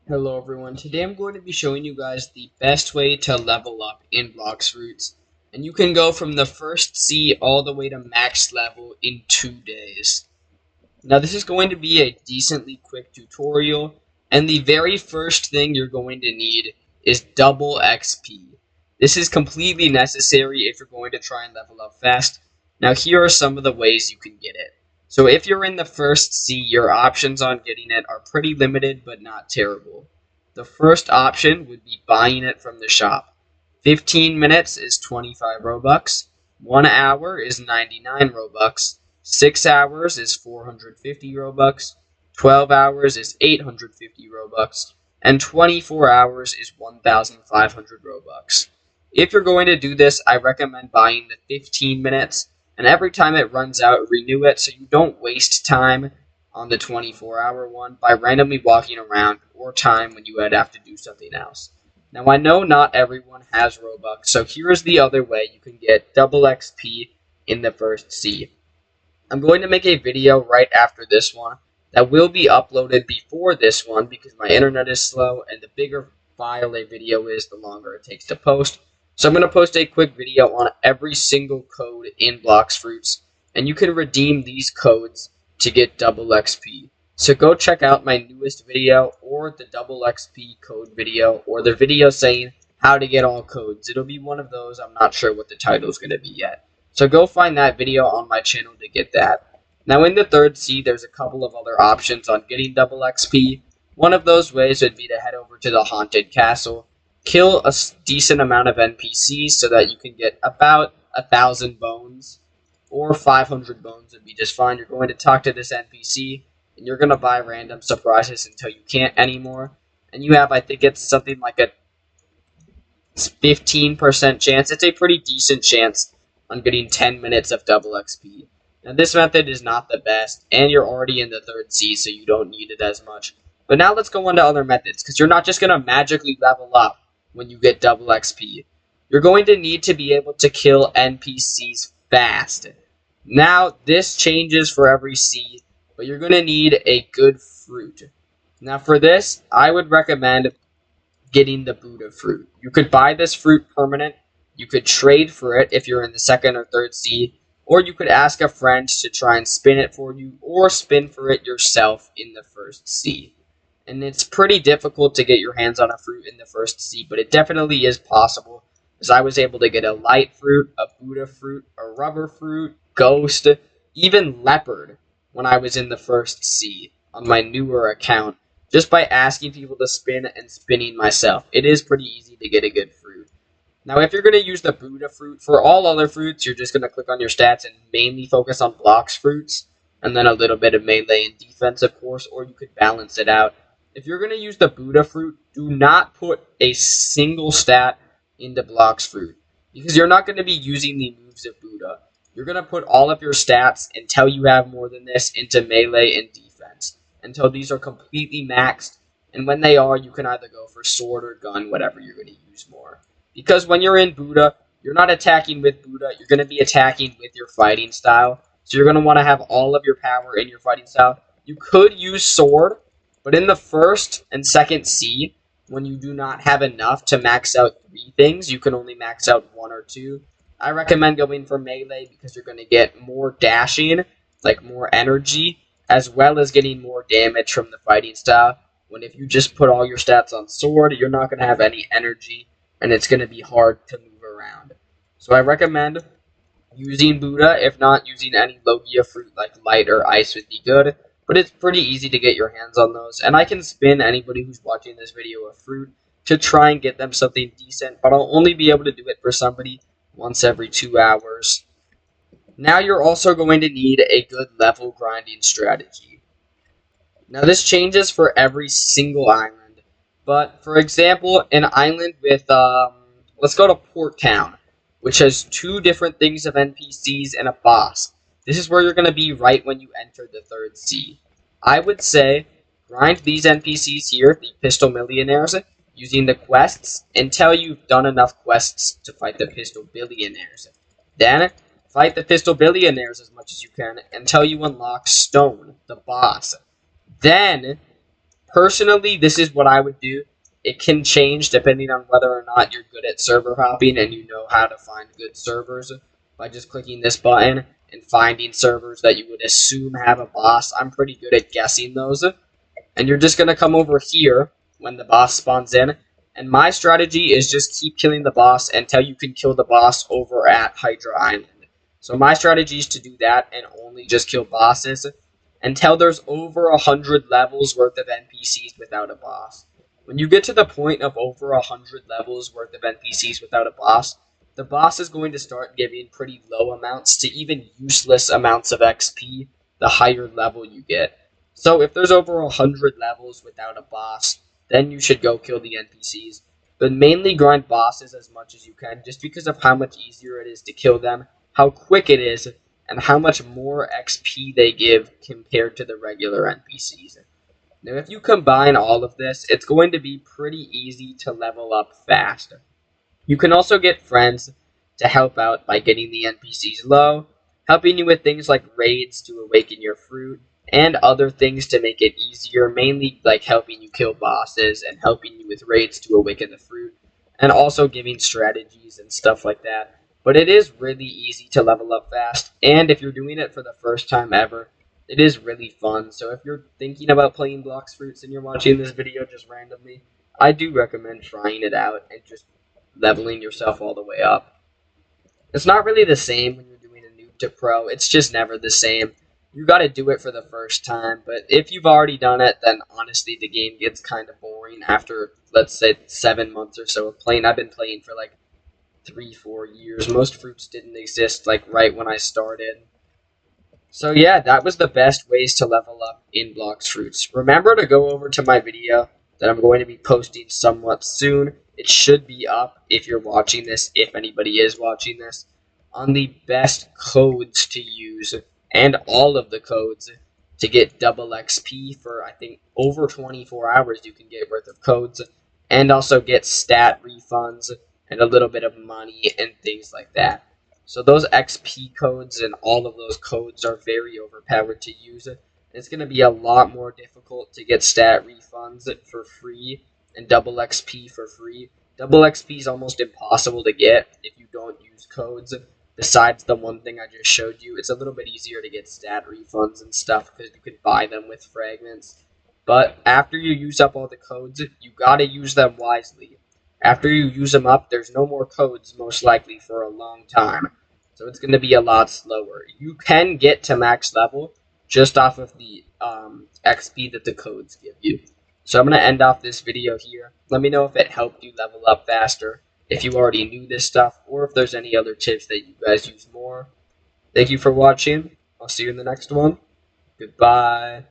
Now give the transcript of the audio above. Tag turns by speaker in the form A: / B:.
A: Hello everyone, today I'm going to be showing you guys the best way to level up in Blox Fruits. And you can go from the first C all the way to max level in 2 days. Now this is going to be a decently quick tutorial, and the very first thing you're going to need is double XP. This is completely necessary if you're going to try and level up fast. Now here are some of the ways you can get it. So if you're in the first C, your options on getting it are pretty limited but not terrible. The first option would be buying it from the shop. 15 minutes is 25 Robux, 1 hour is 99 Robux, 6 hours is 450 Robux, 12 hours is 850 Robux, and 24 hours is 1,500 Robux. If you're going to do this, I recommend buying the 15 minutes, and every time it runs out, renew it so you don't waste time on the 24-hour one by randomly walking around or time when you would have to do something else. Now, I know not everyone has Robux, so here is the other way you can get double XP in the first C. I'm going to make a video right after this one that will be uploaded before this one because my internet is slow, and the bigger file a video is, the longer it takes to post. So I'm going to post a quick video on every single code in Blox Fruits, and you can redeem these codes to get double XP. So go check out my newest video, or the double XP code video, or the video saying how to get all codes. It'll be one of those. I'm not sure what the title is going to be yet. So go find that video on my channel to get that. Now in the third C, there's a couple of other options on getting double XP. One of those ways would be to head over to the Haunted Castle, kill a decent amount of NPCs so that you can get about 1,000 bones, or 500 bones would be just fine. You're going to talk to this NPC, and you're going to buy random surprises until you can't anymore. And you have, I think it's something like a 15% chance. It's a pretty decent chance on getting 10 minutes of double XP. Now this method is not the best, and you're already in the third C, so you don't need it as much. But now let's go on to other methods, because you're not just going to magically level up when you get double XP. You're going to need to be able to kill NPCs fast. Now, this changes for every C, but you're going to need a good fruit. Now for this, I would recommend getting the Buddha fruit. You could buy this fruit permanent, you could trade for it if you're in the second or third C, or you could ask a friend to try and spin it for you, or spin for it yourself in the first C. And it's pretty difficult to get your hands on a fruit in the first C, but it definitely is possible, as I was able to get a light fruit, a Buddha fruit, a rubber fruit, ghost, even leopard when I was in the first C on my newer account, just by asking people to spin and spinning myself. It is pretty easy to get a good fruit. Now, if you're going to use the Buddha fruit, for all other fruits, you're just going to click on your stats and mainly focus on Blox Fruits, and then a little bit of melee and defense, of course, or you could balance it out. If you're going to use the Buddha fruit, do not put a single stat into Blox Fruit, because you're not going to be using the moves of Buddha. You're going to put all of your stats, until you have more than this, into melee and defense, until these are completely maxed, and when they are, you can either go for sword or gun, whatever you're going to use more. Because when you're in Buddha, you're not attacking with Buddha, you're going to be attacking with your fighting style. So you're going to want to have all of your power in your fighting style. You could use sword, but in the first and second C, when you do not have enough to max out 3 things, you can only max out 1 or 2. I recommend going for melee because you're going to get more dashing, like more energy, as well as getting more damage from the fighting style. When if you just put all your stats on sword, you're not going to have any energy, and it's going to be hard to move around. So I recommend using Buddha. If not, using any Logia fruit like light or ice would be good, but it's pretty easy to get your hands on those, and I can spin anybody who's watching this video a fruit to try and get them something decent, but I'll only be able to do it for somebody once every 2 hours. Now you're also going to need a good level grinding strategy. Now this changes for every single island, but for example, an island with, let's go to Port Town, which has 2 different things of NPCs and a boss. This is where you're going to be right when you enter the third C. I would say grind these NPCs here, the Pistol Millionaires, using the quests until you've done enough quests to fight the Pistol Billionaires. Then fight the Pistol Billionaires as much as you can until you unlock Stone, the boss. Then Personally, this is what I would do. It can change depending on whether or not you're good at server hopping and you know how to find good servers by just clicking this button and finding servers that you would assume have a boss. I'm pretty good at guessing those. And you're just going to come over here when the boss spawns in. And my strategy is just keep killing the boss until you can kill the boss over at Hydra Island. So my strategy is to do that and only just kill bosses until there's over 100 levels worth of NPCs without a boss. When you get to the point of over 100 levels worth of NPCs without a boss, the boss is going to start giving pretty low amounts to even useless amounts of XP the higher level you get. So if there's over 100 levels without a boss, then you should go kill the NPCs. But mainly grind bosses as much as you can, just because of how much easier it is to kill them, how quick it is, and how much more XP they give compared to the regular NPCs. Now if you combine all of this, it's going to be pretty easy to level up fast. You can also get friends to help out by getting the NPCs low, helping you with things like raids to awaken your fruit, and other things to make it easier, mainly like helping you kill bosses and helping you with raids to awaken the fruit, and also giving strategies and stuff like that. But it is really easy to level up fast, and if you're doing it for the first time ever, it is really fun. So if you're thinking about playing Blox Fruits and you're watching this video just randomly, I do recommend trying it out and just leveling yourself all the way up. It's not really the same when you're doing a noob to pro. It's just never the same. You got to do it for the first time, but if you've already done it, then honestly the game gets kind of boring after, let's say, 7 months or so of playing. I've been playing for like 3-4 years. Most fruits didn't exist like right when I started. So yeah, that was the best ways to level up in Blox Fruits. Remember to go over to my video that I'm going to be posting somewhat soon. It should be up if you're watching this, if anybody is watching this, on the best codes to use and all of the codes to get double XP for, I think, over 24 hours you can get worth of codes, and also get stat refunds and a little bit of money and things like that. So those XP codes and all of those codes are very overpowered to use. It's going to be a lot more difficult to get stat refunds for free and double XP for free. Double XP is almost impossible to get if you don't use codes. Besides the one thing I just showed you, it's a little bit easier to get stat refunds and stuff because you can buy them with fragments. But after you use up all the codes, you gotta use them wisely. After you use them up, there's no more codes most likely for a long time. So it's going to be a lot slower. You can get to max level just off of the XP that the codes give you. So I'm going to end off this video here. Let me know if it helped you level up faster, if you already knew this stuff, or if there's any other tips that you guys use more. Thank you for watching. I'll see you in the next one. Goodbye.